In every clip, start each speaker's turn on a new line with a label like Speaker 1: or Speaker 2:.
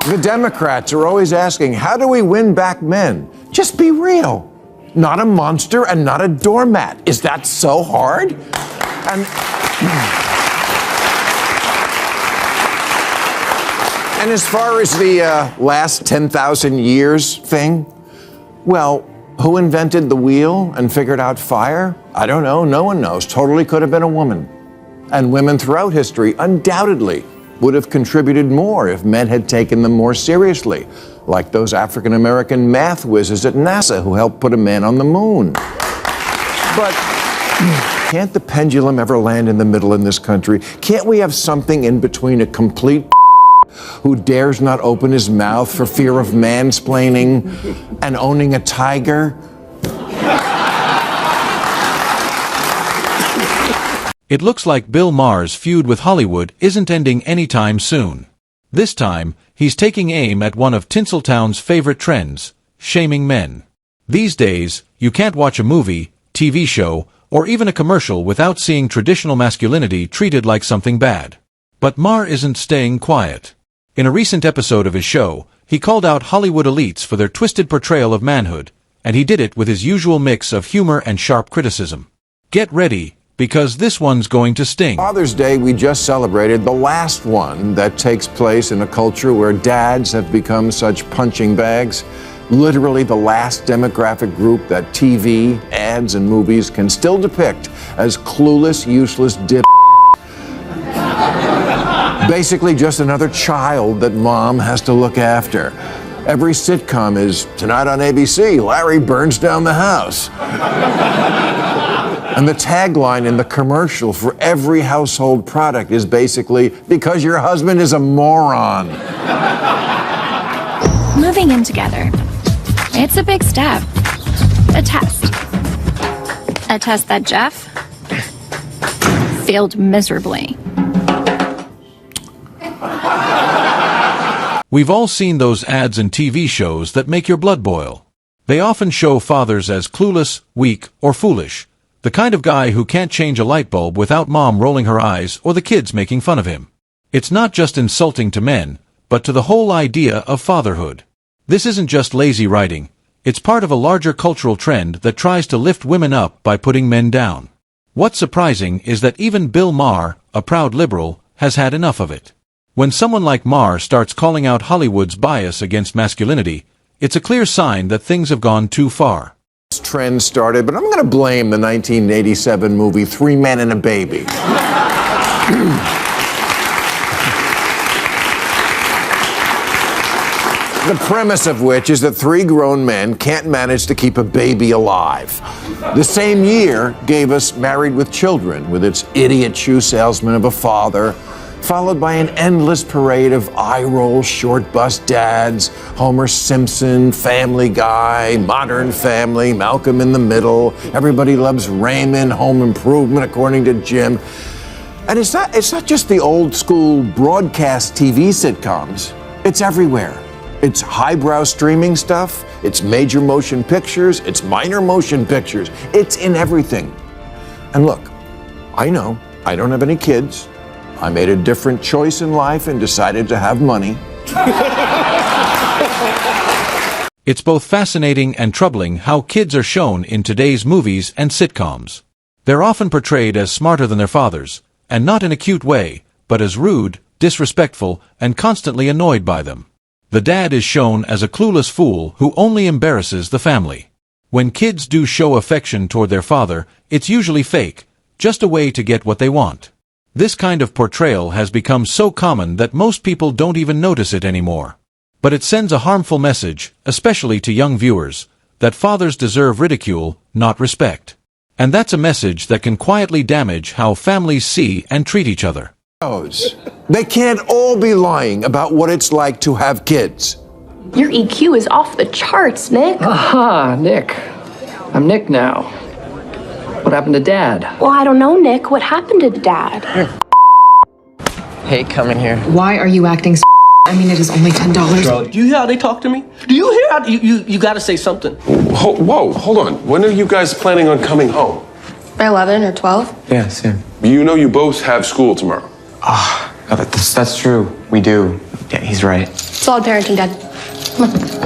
Speaker 1: The Democrats are always asking, how do we win back men? Just be real. Not a monster and not a doormat. Is that so hard? And as far as the last 10,000 years thing, well, who invented the wheel and figured out fire? I don't know. No one knows. Totally could have been a woman. And women throughout history undoubtedly would have contributed more if men had taken them more seriously, like those African-American math whizzes at NASA who helped put a man on the moon. But can't the pendulum ever land in the middle in this country? Can't we have something in between a complete who dares not open his mouth for fear of mansplaining and owning a tiger?
Speaker 2: It looks like Bill Maher's feud with Hollywood isn't ending anytime soon. This time, he's taking aim at one of Tinseltown's favorite trends, shaming men. These days, you can't watch a movie, TV show, or even a commercial without seeing traditional masculinity treated like something bad. But Maher isn't staying quiet. In a recent episode of his show, he called out Hollywood elites for their twisted portrayal of manhood, and he did it with his usual mix of humor and sharp criticism. Get ready, because this one's going to sting.
Speaker 1: Father's Day we just celebrated, the last one that takes place in a culture where dads have become such punching bags. Literally the last demographic group that TV, ads, and movies can still depict as clueless, useless dip. Basically just another child that mom has to look after. Every sitcom is, tonight on ABC, Larry burns down the house. And the tagline in the commercial for every household product is basically, because your husband is a moron.
Speaker 3: Moving in together. It's a big step. A test. A test that Jeff failed miserably.
Speaker 2: We've all seen those ads and TV shows that make your blood boil. They often show fathers as clueless, weak, or foolish. The kind of guy who can't change a light bulb without mom rolling her eyes or the kids making fun of him. It's not just insulting to men, but to the whole idea of fatherhood. This isn't just lazy writing. It's part of a larger cultural trend that tries to lift women up by putting men down. What's surprising is that even Bill Maher, a proud liberal, has had enough of it. When someone like Maher starts calling out Hollywood's bias against masculinity, it's a clear sign that things have gone too far.
Speaker 1: This trend started, but I'm going to blame the 1987 movie Three Men and a Baby. The premise of which is that three grown men can't manage to keep a baby alive. The same year gave us Married with Children, with its idiot shoe salesman of a father, followed by an endless parade of eye-roll, short-bus dads, Homer Simpson, Family Guy, Modern Family, Malcolm in the Middle, Everybody Loves Raymond, Home Improvement, according to Jim. And it's not just the old-school broadcast TV sitcoms. It's everywhere. It's highbrow streaming stuff, it's major motion pictures, it's minor motion pictures. It's in everything. And look, I know, I don't have any kids. I made a different choice in life and decided to have money.
Speaker 2: It's both fascinating and troubling how kids are shown in today's movies and sitcoms. They're often portrayed as smarter than their fathers, and not in a cute way, but as rude, disrespectful, and constantly annoyed by them. The dad is shown as a clueless fool who only embarrasses the family. When kids do show affection toward their father, it's usually fake, just a way to get what they want. This kind of portrayal has become so common that most people don't even notice it anymore. But it sends a harmful message, especially to young viewers, that fathers deserve ridicule, not respect. And that's a message that can quietly damage how families see and treat each other.
Speaker 1: They can't all be lying about what it's like to have kids.
Speaker 4: Your EQ is off the charts, Nick.
Speaker 5: Aha, Nick. I'm Nick now. What happened to Dad?
Speaker 4: Well, I don't know, Nick. What happened to Dad?
Speaker 5: Hey, come in here.
Speaker 6: Why are you acting I mean, it is only $10.
Speaker 7: Bro, do you hear how they talk to me? Do you hear how you gotta say something?
Speaker 8: Whoa, hold on. When are you guys planning on coming home?
Speaker 4: By 11 or 12?
Speaker 5: Yeah, soon.
Speaker 8: You know you both have school tomorrow.
Speaker 5: That's true. We do. Yeah, he's right.
Speaker 4: Solid parenting, Dad. Come on.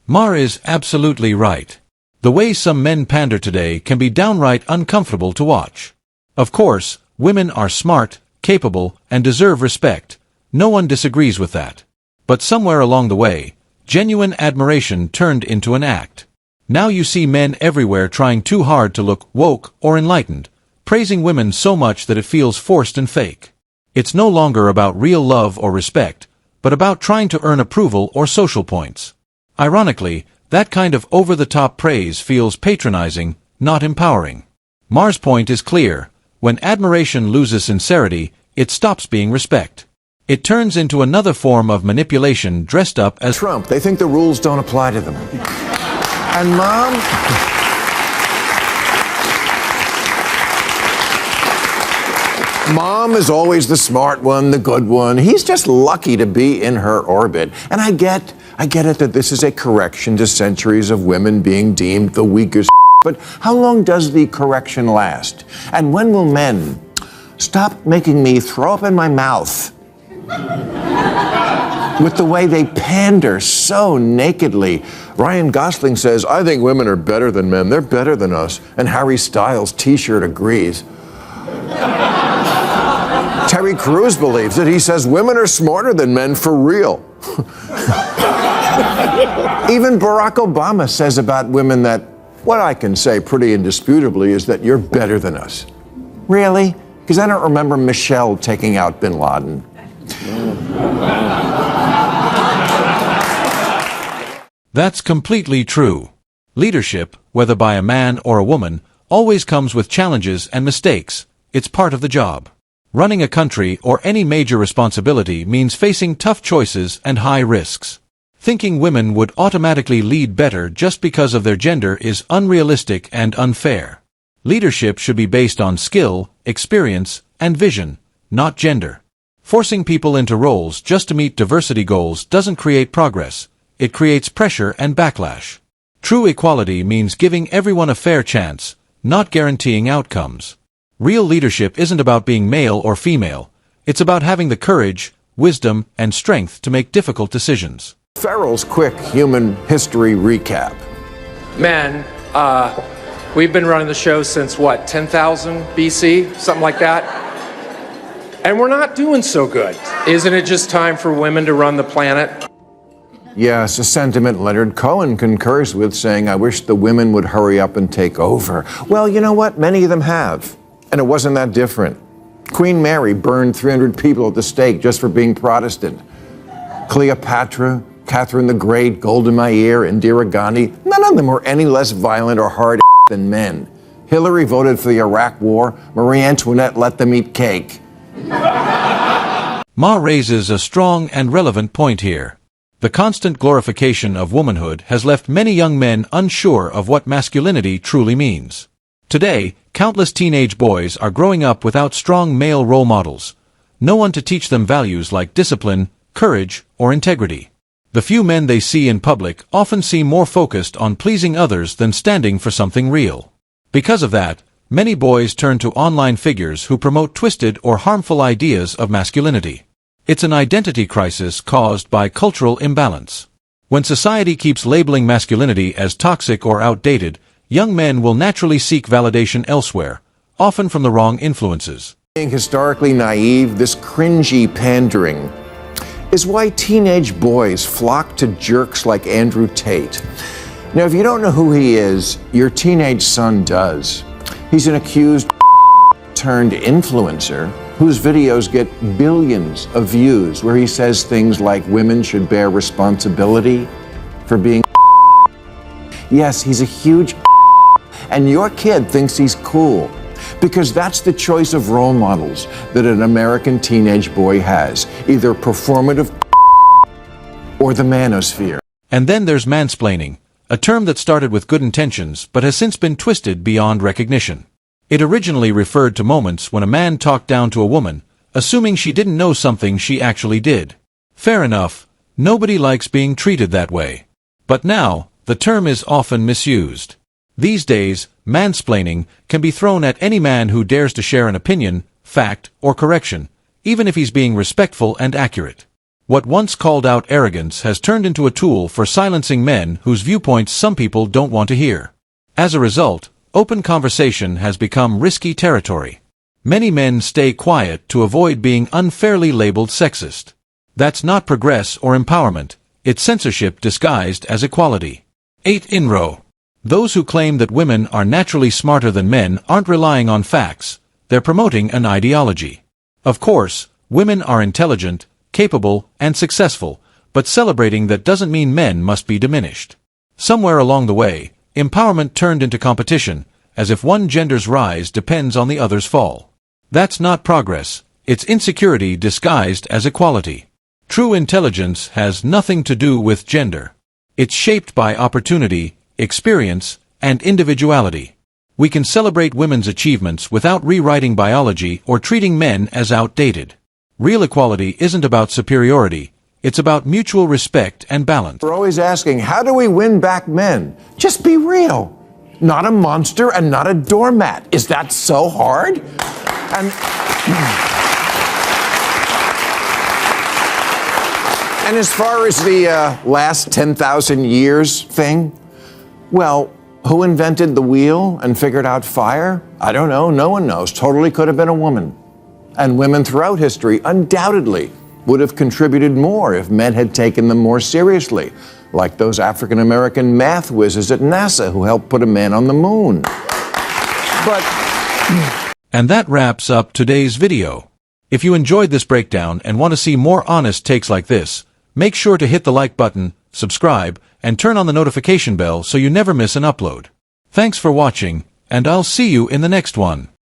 Speaker 2: Maher is absolutely right. The way some men pander today can be downright uncomfortable to watch. Of course, women are smart, capable, and deserve respect. No one disagrees with that. But somewhere along the way, genuine admiration turned into an act. Now you see men everywhere trying too hard to look woke or enlightened, praising women so much that it feels forced and fake. It's no longer about real love or respect, but about trying to earn approval or social points. Ironically, that kind of over-the-top praise feels patronizing, not empowering. Maher's point is clear. When admiration loses sincerity, it stops being respect. It turns into another form of manipulation dressed up as
Speaker 1: Trump. They think the rules don't apply to them. And Mom is always the smart one, the good one. He's just lucky to be in her orbit. And I get it that this is a correction to centuries of women being deemed the weakest. But how long does the correction last? And when will men stop making me throw up in my mouth with the way they pander so nakedly? Ryan Gosling says, I think women are better than men. They're better than us. And Harry Styles' t-shirt agrees. Terry Crews believes it. He says women are smarter than men for real. Even Barack Obama says about women that what I can say pretty indisputably is that you're better than us. Really? Because I don't remember Michelle taking out bin Laden.
Speaker 2: That's completely true. Leadership, whether by a man or a woman, always comes with challenges and mistakes. It's part of the job. Running a country or any major responsibility means facing tough choices and high risks. Thinking women would automatically lead better just because of their gender is unrealistic and unfair. Leadership should be based on skill, experience, and vision, not gender. Forcing people into roles just to meet diversity goals doesn't create progress. It creates pressure and backlash. True equality means giving everyone a fair chance, not guaranteeing outcomes. Real leadership isn't about being male or female. It's about having the courage, wisdom, and strength to make difficult decisions.
Speaker 1: Farrell's quick human history recap.
Speaker 5: Man, we've been running the show since what, 10,000 BC? Something like that? And we're not doing so good. Isn't it just time for women to run the planet?
Speaker 1: Yes, a sentiment Leonard Cohen concurs with, saying, I wish the women would hurry up and take over. Well, you know what? Many of them have. And it wasn't that different. Queen Mary burned 300 people at the stake just for being Protestant. Cleopatra, Catherine the Great, Golda Meir, Indira Gandhi, none of them were any less violent or hard than men. Hillary voted for the Iraq War. Marie Antoinette let them eat cake.
Speaker 2: Maher raises a strong and relevant point here. The constant glorification of womanhood has left many young men unsure of what masculinity truly means. Today, countless teenage boys are growing up without strong male role models. No one to teach them values like discipline, courage, or integrity. The few men they see in public often seem more focused on pleasing others than standing for something real. Because of that, many boys turn to online figures who promote twisted or harmful ideas of masculinity. It's an identity crisis caused by cultural imbalance. When society keeps labeling masculinity as toxic or outdated, young men will naturally seek validation elsewhere, often from the wrong influences.
Speaker 1: Being historically naive, this cringy pandering is why teenage boys flock to jerks like Andrew Tate. Now, if you don't know who he is, your teenage son does. He's an accused turned influencer whose videos get billions of views, where he says things like women should bear responsibility for being. Yes, he's a huge and your kid thinks he's cool, because that's the choice of role models that an American teenage boy has, either performative or the manosphere.
Speaker 2: And then there's mansplaining, a term that started with good intentions but has since been twisted beyond recognition. It originally referred to moments when a man talked down to a woman, assuming she didn't know something she actually did. Fair enough, nobody likes being treated that way. But now, the term is often misused. These days, mansplaining can be thrown at any man who dares to share an opinion, fact, or correction, even if he's being respectful and accurate. What once called out arrogance has turned into a tool for silencing men whose viewpoints some people don't want to hear. As a result, open conversation has become risky territory. Many men stay quiet to avoid being unfairly labeled sexist. That's not progress or empowerment, it's censorship disguised as equality. 8 in row. Those who claim that women are naturally smarter than men aren't relying on facts, they're promoting an ideology. Of course, women are intelligent, capable, and successful, but celebrating that doesn't mean men must be diminished. Somewhere along the way, empowerment turned into competition, as if one gender's rise depends on the other's fall. That's not progress, it's insecurity disguised as equality. True intelligence has nothing to do with gender. It's shaped by opportunity, experience, and individuality. We can celebrate women's achievements without rewriting biology or treating men as outdated. Real equality isn't about superiority, it's about mutual respect and balance.
Speaker 1: We're always asking, how do we win back men? Just be real. Not a monster and not a doormat. Is that so hard? And as far as the last 10,000 years thing, well, who invented the wheel and figured out fire? I don't know. No one knows. Totally could have been a woman. And women throughout history undoubtedly would have contributed more if men had taken them more seriously, like those African-American math whizzes at NASA who helped put a man on the moon.
Speaker 2: And that wraps up today's video. If you enjoyed this breakdown and want to see more honest takes like this, make sure to hit the like button, subscribe, and turn on the notification bell so you never miss an upload. Thanks for watching, and I'll see you in the next one.